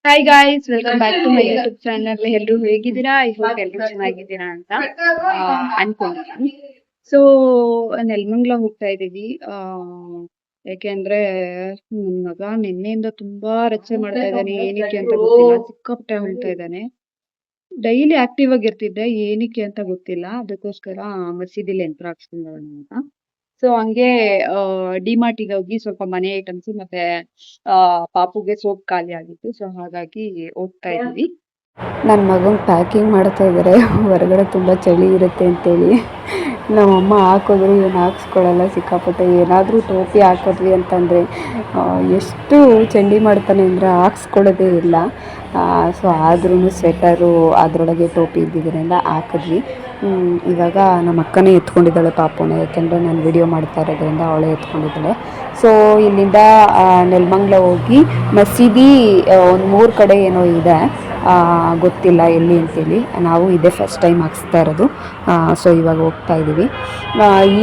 Hi guys, welcome back to my YouTube channel. ಎಲ್ಲರೂ ಹೇಗಿದ್ದೀರಾ? I hope ಎಲ್ಲರೂ ಚೆನ್ನಾಗಿದ್ದೀರಾ ಅಂತ ಅನ್ಕೊಂಡಿದ್ದೀನಿ. ಸೊ ನೆಲಮಂಗಲ ಹೋಗ್ತಾ ಇದೀವಿ. ಯಾಕೆಂದ್ರೆ ನನ್ ಮಗ ನಿನ್ನೆಯಿಂದ ತುಂಬಾ ರಚನೆ ಮಾಡ್ತಾ ಇದ್ದಾನೆ. ಏನಕ್ಕೆ ಅಂತ ಗೊತ್ತಿಲ್ಲ, ಸಿಕ್ಕಾಪಟ್ಟೆ ಹೇಳ್ತಾ ಇದ್ದಾನೆ. ಡೈಲಿ ಆಕ್ಟಿವ್ ಆಗಿರ್ತಿದ್ದೆ, ಏನಕ್ಕೆ ಅಂತ ಗೊತ್ತಿಲ್ಲ. ಅದಕ್ಕೋಸ್ಕರ ಮಸೀದಿಲಿ ಯಂತ್ರ ಹಾಕ್ಸ್ಕೊಂಡ್ ಬರೋಣ ಅಂತ. ಸೊ ಹಂಗೆ ಡಿಮಾರ್ಟಿಗೆ ಹೋಗಿ ಸ್ವಲ್ಪ ಮನೆ ಐಟಮ್ಸ್ ಮತ್ತೆ ಪಾಪುಗೆ ಸೋಪ್ ಖಾಲಿ ಆಗಿತ್ತು. ಸೊ ಹಾಗಾಗಿ ಹೋಗ್ತಾ ಇದೀವಿ. ನನ್ನ ಮಗನ ಪ್ಯಾಕಿಂಗ್ ಮಾಡ್ತಾ ಇದ್ದಾರೆ. ಹೊರಗಡೆ ತುಂಬ ಚಳಿ ಇರುತ್ತೆ ಅಂತೇಳಿ ನಮ್ಮಮ್ಮ ಹಾಕಿದ್ರು ಇವನು ಹಾಕ್ಸ್ಕೊಳ್ಳಲ್ಲ. ಸಿಕ್ಕಾಪಟ್ಟೆ ಏನಾದರೂ ಟೋಪಿ ಹಾಕಿದ್ವಿ ಅಂತಂದರೆ ಎಷ್ಟು ಚಂಡಿ ಮಾಡ್ತಾನೆ ಅಂದರೆ ಹಾಕ್ಸ್ಕೊಳ್ಳೋದೇ ಇಲ್ಲ. ಸೊ ಆದ್ರೂ ಸ್ವೆಟರು ಅದರೊಳಗೆ ಟೋಪಿ ಇದ್ದಿದ್ದರಿಂದ ಹಾಕಿದ್ವಿ. ಇವಾಗ ನಮ್ಮ ಅಕ್ಕನೇ ಎತ್ಕೊಂಡಿದ್ದಾಳೆ ಪಾಪುನ, ಯಾಕೆಂದರೆ ನಾನು ವಿಡಿಯೋ ಮಾಡ್ತಾ ಇರೋದ್ರಿಂದ ಅವಳೇ ಎತ್ಕೊಂಡಿದ್ದಾಳೆ. ಸೊ ಇಲ್ಲಿಂದ ನೆಲಮಂಗಲ ಹೋಗಿ ಮಸೀದಿ ಒಂದು 3 ಕಡೆ ಏನೋ ಇದೆ, ಗೊತ್ತಿಲ್ಲ ಎಲ್ಲಿ ಅಂತೇಳಿ. ನಾವು ಇದೇ ಫಸ್ಟ್ ಟೈಮ್ ಹಾಕ್ಸ್ತಾ ಇರೋದು. ಸೊ ಇವಾಗ ಹೋಗ್ತಾ ಇದ್ದೀವಿ.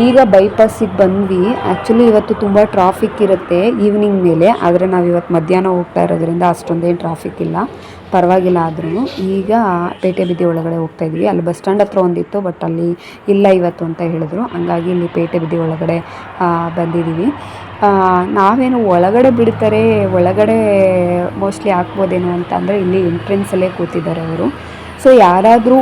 ಈಗ ಬೈಪಾಸಿಗೆ ಬಂದ್ವಿ. ಆ್ಯಕ್ಚುಲಿ ಇವತ್ತು ತುಂಬ ಟ್ರಾಫಿಕ್ ಇರುತ್ತೆ ಈವ್ನಿಂಗ್ ಮೇಲೆ, ಆದರೆ ನಾವು ಇವತ್ತು ಮಧ್ಯಾಹ್ನ ಹೋಗ್ತಾ ಇರೋದ್ರಿಂದ ಅಷ್ಟೊಂದೇನು ಟ್ರಾಫಿಕ್ ಇಲ್ಲ, ಪರವಾಗಿಲ್ಲ. ಆದ್ರೂ ಈಗ ಪೇಟೆ ಬೀದಿ ಒಳಗಡೆ ಹೋಗ್ತಾ ಇದ್ವಿ. ಅಲ್ಲಿ ಬಸ್ ಸ್ಟ್ಯಾಂಡ್ ಹತ್ರ ಒಂದಿತ್ತು, ಬಟ್ ಅಲ್ಲಿ ಇಲ್ಲ ಇವತ್ತು ಅಂತ ಹೇಳಿದ್ರು. ಹಂಗಾಗಿ ಇಲ್ಲಿ ಪೇಟೆ ಬೀದಿ ಒಳಗಡೆ ಬಂದಿದ್ದೀವಿ. ನಾವೇನು ಒಳಗಡೆ ಬಿಡ್ತಾರೆ, ಒಳಗಡೆ ಮೋಸ್ಟ್ಲಿ ಹಾಕ್ಬೋದೇನೋ ಅಂತ ಅಂದರೆ ಇಲ್ಲಿ ಎಂಟ್ರೆನ್ಸಲ್ಲೇ ಕೂತಿದ್ದಾರೆ ಅವರು. ಸೊ ಯಾರಾದರೂ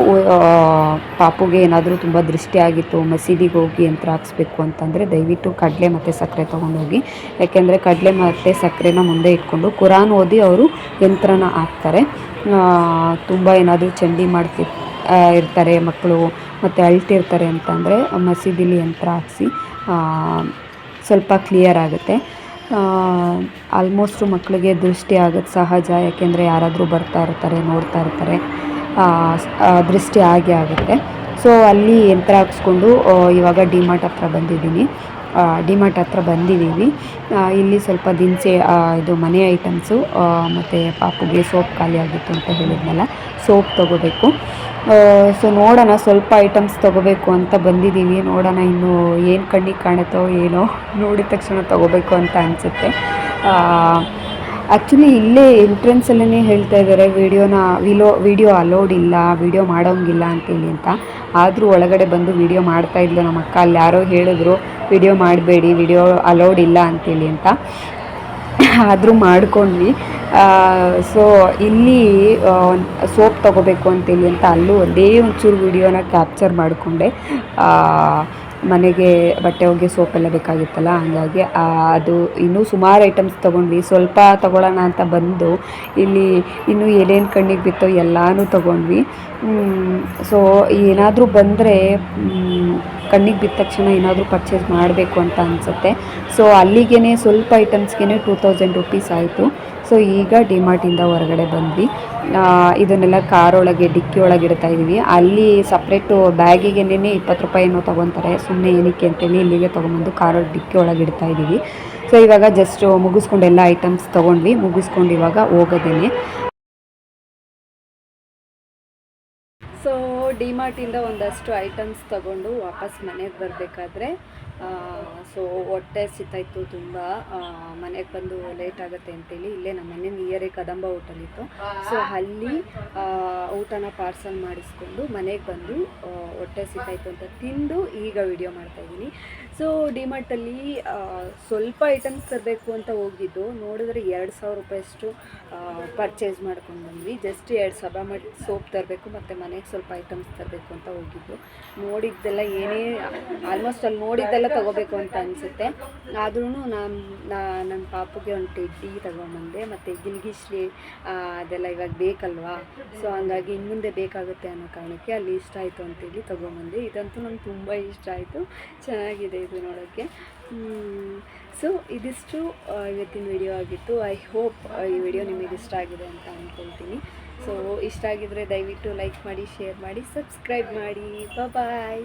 ಪಾಪುಗೆ ಏನಾದರೂ ತುಂಬ ದೃಷ್ಟಿ ಆಗಿತ್ತು, ಮಸೀದಿಗೆ ಹೋಗಿ ಯಂತ್ರ ಹಾಕ್ಸ್ಬೇಕು ಅಂತಂದರೆ ದಯವಿಟ್ಟು ಕಡಲೆ ಮತ್ತು ಸಕ್ಕರೆ ತೊಗೊಂಡೋಗಿ. ಯಾಕೆಂದರೆ ಕಡಲೆ ಮತ್ತು ಸಕ್ಕರೆನ ಮುಂದೆ ಇಟ್ಕೊಂಡು ಕುರಾನ್ ಓದಿ ಅವರು ಯಂತ್ರನ ಹಾಕ್ತಾರೆ. ತುಂಬ ಏನಾದರೂ ಚಂಡಿ ಇರ್ತಾರೆ ಮಕ್ಕಳು ಮತ್ತು ಅಳ್ತಿರ್ತಾರೆ ಅಂತಂದರೆ ಮಸೀದಿಲಿ ಯಂತ್ರ ಹಾಕ್ಸಿ ಸ್ವಲ್ಪ ಕ್ಲಿಯರ್ ಆಗುತ್ತೆ. ಆಲ್ಮೋಸ್ಟು ಮಕ್ಕಳಿಗೆ ದೃಷ್ಟಿ ಆಗೋದು ಸಹಜ, ಯಾಕೆಂದರೆ ಯಾರಾದರೂ ಬರ್ತಾ ಇರ್ತಾರೆ, ನೋಡ್ತಾ ಇರ್ತಾರೆ, ದೃಷ್ಟಿ ಆಗೇ ಆಗುತ್ತೆ. ಸೊ ಅಲ್ಲಿ ಯಂತ್ರ ಹಾಕ್ಸ್ಕೊಂಡು ಇವಾಗ ಡಿಮಾರ್ಟ್ ಹತ್ರ ಬಂದಿದ್ದೀನಿ. ಡಿಮಾರ್ಟ್ ಹತ್ರ ಬಂದಿದ್ದೀವಿ. ಇಲ್ಲಿ ಸ್ವಲ್ಪ ದಿನಸಿ ಇದು ಮನೆ ಐಟಮ್ಸು ಮತ್ತು ಪಾಪುಗೆ ಸೋಪ್ ಖಾಲಿ ಆಗಿತ್ತು ಅಂತ ಹೇಳಿದ್ನಲ್ಲ, ಸೋಪ್ ತೊಗೋಬೇಕು. ಸೊ ನೋಡೋಣ, ಸ್ವಲ್ಪ ಐಟಮ್ಸ್ ತೊಗೋಬೇಕು ಅಂತ ಬಂದಿದ್ದೀವಿ. ನೋಡೋಣ ಇನ್ನು ಏನು ಕಣ್ಣಿಗೆ ಕಾಣುತ್ತೋ ಏನೋ, ನೋಡಿದ ತಕ್ಷಣ ತೊಗೋಬೇಕು ಅಂತ ಅನಿಸುತ್ತೆ. ಆ್ಯಕ್ಚುಲಿ ಇಲ್ಲೇ ಎಂಟ್ರೆನ್ಸಲ್ಲೇ ಹೇಳ್ತಾ ಇದ್ದಾರೆ ವಿಡಿಯೋ ಅಲೋಡ್ ಇಲ್ಲ, ವಿಡಿಯೋ ಮಾಡೋಂಗಿಲ್ಲ ಅಂತೇಳಿ ಅಂತ. ಆದರೂ ಒಳಗಡೆ ಬಂದು ವಿಡಿಯೋ ಮಾಡ್ತಾಯಿದ್ಲು ನಮ್ಮ ಅಕ್ಕ. ಅಲ್ಲಿ ಯಾರೋ ಹೇಳಿದ್ರು ವಿಡಿಯೋ ಮಾಡಬೇಡಿ, ವಿಡಿಯೋ ಅಲೋಡ್ ಇಲ್ಲ ಅಂತೇಳಿ ಅಂತ. ಆದರೂ ಮಾಡ್ಕೊಂಡ್ವಿ. ಸೊ ಇಲ್ಲಿ ಸೋಪ್ ತೊಗೋಬೇಕು ಅಂತೇಳಿ ಅಂತ ಅಲ್ಲೂ ಒಂದೇ ಒಂಚೂರು ವಿಡಿಯೋನ ಕ್ಯಾಪ್ಚರ್ ಮಾಡಿಕೊಂಡೆ. ಮನೆಗೆ ಬಟ್ಟೆ ಒಗೆ ಸೋಪೆಲ್ಲ ಬೇಕಾಗಿತ್ತಲ್ಲ, ಹಂಗಾಗಿ ಅದು ಇನ್ನೂ ಸುಮಾರು ಐಟಮ್ಸ್ ತೊಗೊಂಡ್ವಿ. ಸ್ವಲ್ಪ ತೊಗೊಳ್ಳೋಣ ಅಂತ ಬಂದು ಇಲ್ಲಿ ಇನ್ನೂ ಏನೇನು ಕಣ್ಣಿಗೆ ಬಿತ್ತೋ ಎಲ್ಲನೂ ತೊಗೊಂಡ್ವಿ. ಸೊ ಏನಾದರೂ ಬಂದರೆ ಕಣ್ಣಿಗೆ ಬಿದ್ದ ತಕ್ಷಣ ಏನಾದರೂ ಪರ್ಚೇಸ್ ಮಾಡಬೇಕು ಅಂತ ಅನಿಸುತ್ತೆ. ಸೊ ಅಲ್ಲಿಗೇ ಸ್ವಲ್ಪ ಐಟಮ್ಸ್ಗೆ 2000 ರುಪೀಸ್ ಆಯಿತು. ಸೊ ಈಗ ಡಿಮಾರ್ಟಿಂದ ಹೊರಗಡೆ ಬಂದ್ವಿ. ಇದನ್ನೆಲ್ಲ ಕಾರೊಳಗೆ ಡಿಕ್ಕಿ ಒಳಗೆ ಇಡ್ತಾ ಇದ್ದೀವಿ. ಅಲ್ಲಿ ಸಪ್ರೇಟು ಬ್ಯಾಗಿಗೆನೇ 20 ರೂಪಾಯಿ ಏನೋ ತೊಗೊತಾರೆ, ಸುಮ್ಮನೆ ಏನಕ್ಕೆ ಅಂತೇಳಿ ಇಲ್ಲಿಗೆ ತೊಗೊಂಬಂದು ಕಾರೊಳಗೆ ಡಿಕ್ಕಿ ಒಳಗೆ ಇಡ್ತಾ ಇದ್ದೀವಿ. ಸೊ ಇವಾಗ ಜಸ್ಟ್ ಮುಗಿಸ್ಕೊಂಡು ಎಲ್ಲ ಐಟಮ್ಸ್ ತೊಗೊಂಡ್ವಿ, ಮುಗಿಸ್ಕೊಂಡು ಇವಾಗ ಹೋಗೋದೇನೆ. ಸೊ ಡಿಮಾರ್ಟಿಂದ ಒಂದಷ್ಟು ಐಟಮ್ಸ್ ತೊಗೊಂಡು ವಾಪಸ್ ಮನೆಗೆ ಬರಬೇಕಾದ್ರೆ ಸೊ ಹೊಟ್ಟೆ ಸಿತಾಯಿತು ತುಂಬ. ಮನೆಗೆ ಬಂದು ಲೇಟ್ ಆಗುತ್ತೆ ಅಂತೇಳಿ ಇಲ್ಲೇ ನಮ್ಮ ಮನೆ ನಿಯರೇ ಕದಂಬ ಹೋಟೆಲ್ ಇತ್ತು. ಸೊ ಅಲ್ಲಿ ಊಟನ ಪಾರ್ಸಲ್ ಮಾಡಿಸ್ಕೊಂಡು ಮನೆಗೆ ಬಂದು ಹೊಟ್ಟೆ ಸಿತಾಯಿತು ಅಂತ ತಿಂದು ಈಗ ವಿಡಿಯೋ ಮಾಡ್ತಾಯಿದ್ದೀನಿ. ಸೊ ಡಿಮಾರ್ಟಲ್ಲಿ ಸ್ವಲ್ಪ ಐಟಮ್ಸ್ ತರಬೇಕು ಅಂತ ಹೋಗಿದ್ದು, ನೋಡಿದ್ರೆ 2000 ರೂಪಾಯಿಯಷ್ಟು ಪರ್ಚೇಸ್ ಮಾಡ್ಕೊಂಡು ಬಂದ್ವಿ. ಜಸ್ಟ್ 2 ಸಭಾ ಮಾಡಿ ಸೋಪ್ ತರಬೇಕು ಮತ್ತು ಮನೆಗೆ ಸ್ವಲ್ಪ ಐಟಮ್ಸ್ ತರಬೇಕು ಅಂತ ಹೋಗಿದ್ದು. ನೋಡಿದ್ದೆಲ್ಲ ಆಲ್ಮೋಸ್ಟ್ ಅಲ್ಲಿ ನೋಡಿದ್ದೆಲ್ಲ ತೊಗೋಬೇಕು ಅಂತ ಅನಿಸುತ್ತೆ. ಆದ್ರೂ ನನ್ನ ಪಾಪುಗೆ ಒಂದು ಟೆಡ್ಡಿ ತಗೊಂಬಂದೆ ಮತ್ತು ಗಿಲ್ಗಿಶ್ಲಿ ಅದೆಲ್ಲ ಇವಾಗ ಬೇಕಲ್ವಾ. ಸೊ ಹಂಗಾಗಿ ಇನ್ನು ಮುಂದೆ ಬೇಕಾಗುತ್ತೆ ಅನ್ನೋ ಕಾರಣಕ್ಕೆ ಅಲ್ಲಿ ಇಷ್ಟ ಆಯಿತು ಅಂತೇಳಿ ತೊಗೊಂಬಂದೆ. ಇದಂತೂ ನಂಗೆ ತುಂಬ ಇಷ್ಟ ಆಯಿತು, ಚೆನ್ನಾಗಿದೆ ಇದು ನೋಡೋಕ್ಕೆ. ಸೊ ಇದಿಷ್ಟು ಇವತ್ತಿನ ವಿಡಿಯೋ ಆಗಿತ್ತು. ಐ ಹೋಪ್ ಈ ವಿಡಿಯೋ ನಿಮಗೆ ಇಷ್ಟ ಆಗಿದೆ ಅಂತ ಅಂದ್ಕೊಳ್ತೀನಿ. ಸೊ ಇಷ್ಟ ಆಗಿದ್ರೆ ದಯವಿಟ್ಟು ಲೈಕ್ ಮಾಡಿ, ಶೇರ್ ಮಾಡಿ, ಸಬ್ಸ್ಕ್ರೈಬ್ ಮಾಡಿ. ಬಾಯ್.